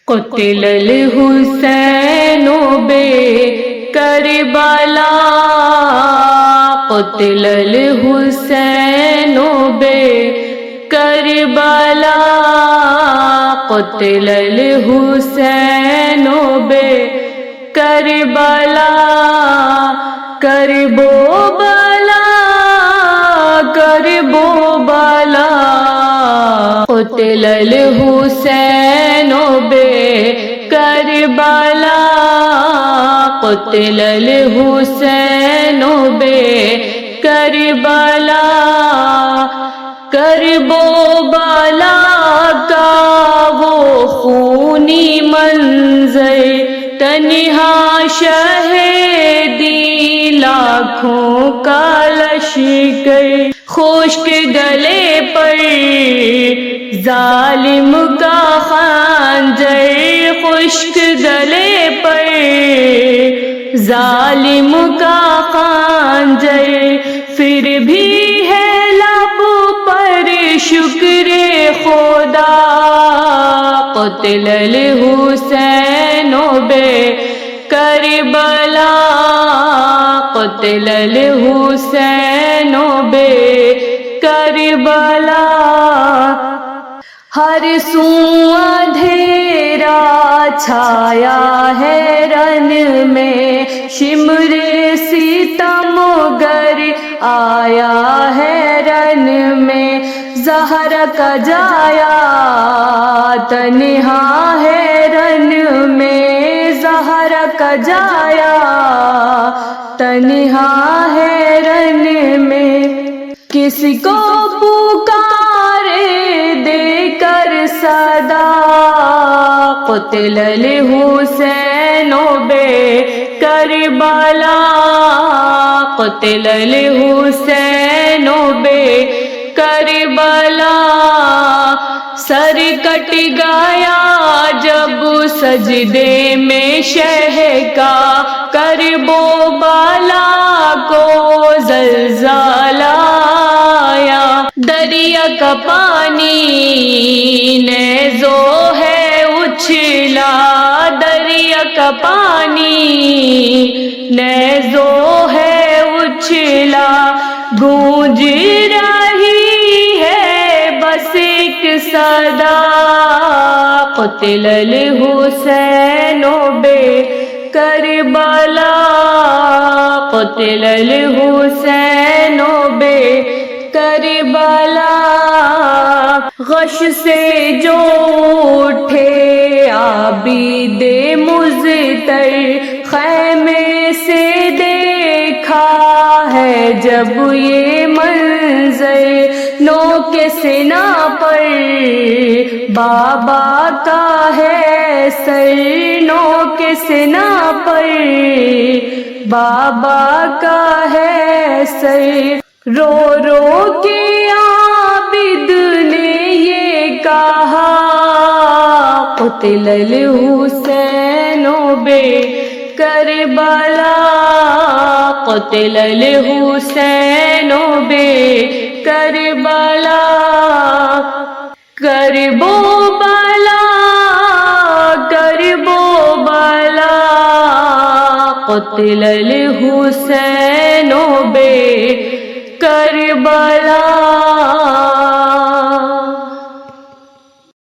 قتل الحسین بکربلا، قتل الحسین بکربلا، قتل الحسین بکربلا، کرب و بلا، کرب و بلا، قتل الحسین بکربلا، قتل الحسین بکربلا، کرب و بلا کا وہ خونی منظر، تنہا شہیدی لاکھوں کا لشکر، خشک گلے پر ظالم کا خنجر، خشک گلے پر ظالم کا خنجر، پھر بھی ہے لب پر شکر خدا، قتل الحسین بکربلا، قتل الحسین بکربلا، ہر سو اندھیرا چھایا ہے رن میں، شمر ستم گر آیا ہے رن میں، زہر کا جایا تنہا ہے رن میں، زہر کا جایا تنہا ہے رن میں، کسی کو پکارے دے کر صدا، قتل الحسین بکربلا، قتل الحسین بکربلا، سر کٹ گیا جب سجدے میں شہ کا، کرب و بلا کو زلزلہ آیا، دریا کا پانی نیزو ہے اچھلا، دریا کا پانی نیزو ہے اچھلا، گونج رہی ہے بس ایک صدا، قتل الحسین بکربلا، قتل الحسین بکربلا، غش سے جو اٹھے عابد مضطر، خیمے سے دیکھا ہے جب یہ منظر، نوک سینہ پر بابا کا ہے سر، نوک سینہ پر بابا کا ہے سر، رو رو کے عابد نے یہ کہا، قتل الحسین بکربلا، قتل الحسین بکربلا، کرب و بلا، کرب و بلا، قتل الحسین بکربلا۔